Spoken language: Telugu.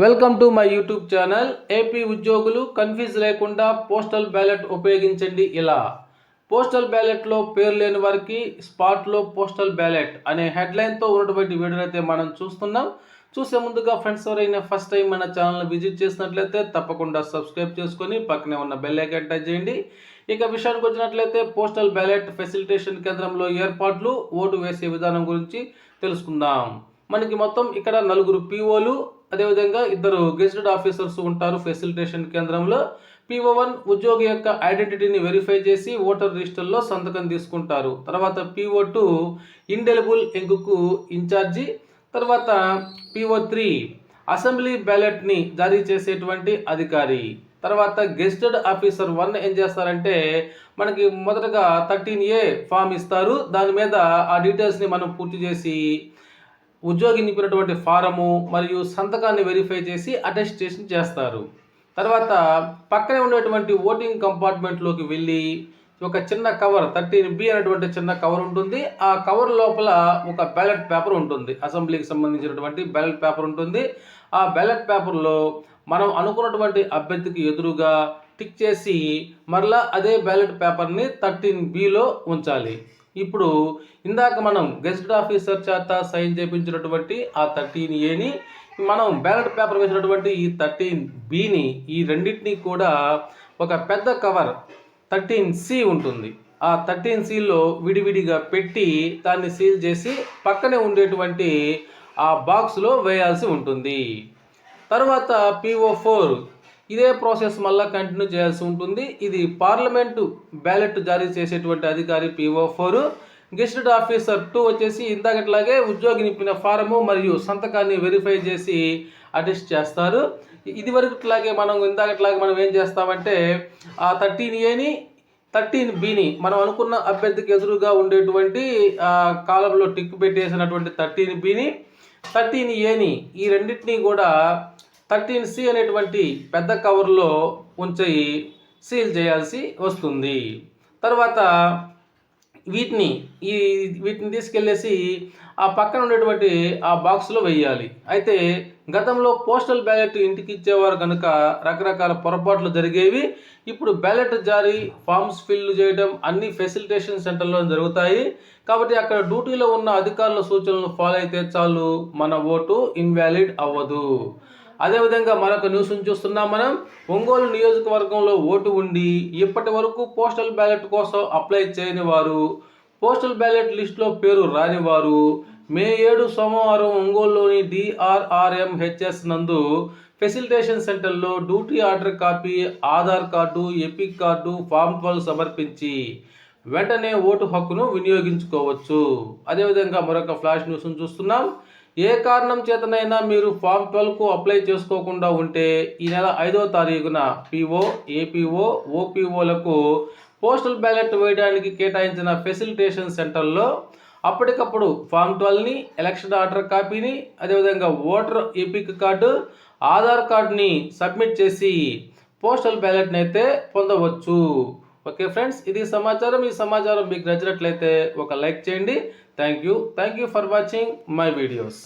Welcome to my YouTube channel. AP ఉద్యోగులు కన్ఫ్యూజ్ లేకుండా పోస్టల్ బ్యాలెట్ ఉపయోగించండి. ఇలా పోస్టల్ బ్యాలెట్లో పేరు లేని వారికి స్పాట్లో పోస్టల్ బ్యాలెట్ అనే హెడ్లైన్తో ఉన్నటువంటి వీడియోని అయితే మనం చూస్తున్నాం. చూసే ముందుగా ఫ్రెండ్స్ ఎవరైనా ఫస్ట్ టైం మన ఛానల్ని విజిట్ చేసినట్లయితే తప్పకుండా సబ్స్క్రైబ్ చేసుకొని పక్కనే ఉన్న బెల్ ఐకాన్ టచ్ చేయండి. ఇక విషయానికి వచ్చినట్లయితే పోస్టల్ బ్యాలెట్ ఫెసిలిటేషన్ కేంద్రంలో ఏర్పాట్లు, ఓటు వేసే విధానం గురించి తెలుసుకుందాం. మనకి మొత్తం ఇక్కడ 4 పీఓలు, అదేవిధంగా 2 గెజిటెడ్ ఆఫీసర్స్ ఉంటారు ఫెసిలిటేషన్ కేంద్రంలో. PO1 ఉద్యోగి యొక్క ఐడెంటిటీని వెరిఫై చేసి ఓటర్ రిజిస్టర్లో సంతకం తీసుకుంటారు. తర్వాత PO2 ఇండెలిబుల్ ఇంకుకు ఇన్ఛార్జి. తర్వాత PO3 అసెంబ్లీ బ్యాలెట్ని జారీ చేసేటువంటి అధికారి. తర్వాత గెజిటెడ్ ఆఫీసర్ 1 ఏం చేస్తారంటే మనకి మొదటగా 13A ఫామ్ ఇస్తారు. దాని మీద ఆ డీటెయిల్స్ని మనం పూర్తి చేసి ఉద్యోగి నింపినటువంటి ఫారము మరియు సంతకాన్ని వెరిఫై చేసి అటెస్టేషన్ చేస్తారు. తర్వాత పక్కనే ఉండేటువంటి ఓటింగ్ కంపార్ట్మెంట్లోకి వెళ్ళి ఒక చిన్న కవర్ 13B అనేటువంటి చిన్న కవర్ ఉంటుంది. ఆ కవర్ లోపల ఒక బ్యాలెట్ పేపర్ ఉంటుంది, అసెంబ్లీకి సంబంధించినటువంటి బ్యాలెట్ పేపర్ ఉంటుంది. ఆ బ్యాలెట్ పేపర్లో మనం అనుకున్నటువంటి అభ్యర్థికి ఎదురుగా టిక్ చేసి మరలా అదే బ్యాలెట్ పేపర్ని 13Bలో ఉంచాలి. ఇప్పుడు ఇందాక మనం గెజిటెడ్ ఆఫీసర్ చేత సైన్ చేయించినటువంటి ఆ 13Aని మనం బ్యాలెట్ పేపర్ వేసినటువంటి ఈ 13Bని ఈ రెండింటినీ కూడా ఒక పెద్ద కవర్ 13C ఉంటుంది. ఆ 13Cలో విడివిడిగా పెట్టి దాన్ని సీల్ చేసి పక్కనే ఉండేటువంటి ఆ బాక్స్లో వేయాల్సి ఉంటుంది. తర్వాత PO4 ఇదే ప్రాసెస్ మళ్ళీ కంటిన్యూ చేయాల్సి ఉంటుంది. ఇది పార్లమెంటు బ్యాలెట్ జారీ చేసేటువంటి అధికారి PO4. గెజిటెడ్ ఆఫీసర్ 2 వచ్చేసి ఇందాకట్లాగే ఉద్యోగి నింపిన ఫారము మరియు సంతకాన్ని వెరిఫై చేసి అటెస్ట్ చేస్తారు. ఇదివరకులాగే ఇందాకట్లాగే మనం ఏం చేస్తామంటే ఆ 13Aని 13Bని మనం అనుకున్న అభ్యర్థికి ఎదురుగా ఉండేటువంటి కాలంలో టిక్ పెట్టేసినటువంటి 13Bని 13Aని ఈ రెండింటినీ కూడా 13C అనేటువంటి పెద్ద కవర్లో ఉంచి సీల్ చేయాల్సి వస్తుంది. తర్వాత వీటిని తీసుకెళ్ళేసి ఆ పక్కన ఉండేటువంటి ఆ బాక్స్లో వేయాలి. అయితే గతంలో పోస్టల్ బ్యాలెట్ ఇంటికి ఇచ్చేవారు కనుక రకరకాల పొరపాట్లు జరిగేవి. ఇప్పుడు బ్యాలెట్ జారీ, ఫామ్స్ ఫిల్ చేయడం అన్ని ఫెసిలిటేషన్ సెంటర్లో జరుగుతాయి. కాబట్టి అక్కడ డ్యూటీలో ఉన్న అధికారుల సూచనలను ఫాలో అయితే చాలు, మన ఓటు ఇన్వాలిడ్ అవ్వదు. అదేవిధంగా మరొక న్యూస్ని చూస్తున్నాం మనం. ఒంగోలు నియోజకవర్గంలో ఓటు ఉండి ఇప్పటి వరకు పోస్టల్ బ్యాలెట్ కోసం అప్లై చేయని వారు, పోస్టల్ బ్యాలెట్ లిస్టులో పేరు రాని వారు మే 7 సోమవారం ఒంగోలులోని DRRMHS నందు ఫెసిలిటేషన్ సెంటర్లో duty order copy, Aadhaar card, EPIC card, form 12 సమర్పించి వెంటనే ఓటు హక్కును వినియోగించుకోవచ్చు. అదేవిధంగా మరొక ఫ్లాష్ న్యూస్ను చూస్తున్నాం. ఏ కారణం చేతనైనా మీరు ఫామ్ 12కు అప్లై చేసుకోకుండా ఉంటే ఈ నెల 5వ తారీఖున PO, APO, OPOలకు పోస్టల్ బ్యాలెట్ వేయడానికి కేటాయించిన ఫెసిలిటేషన్ సెంటర్లో అప్పటికప్పుడు ఫామ్ 12ని, ఎలక్షన్ ఆర్డర్ కాపీని, అదేవిధంగా ఓటర్ ఎపిక్ కార్డు, ఆధార్ కార్డుని సబ్మిట్ చేసి పోస్టల్ బ్యాలెట్ని అయితే పొందవచ్చు. ఓకే ఫ్రెండ్స్, ఇది సమాచారం. ఈ సమాచారం మీకు నచ్చినట్లయితే ఒక లైక్ చేయండి. Thank you for watching my videos.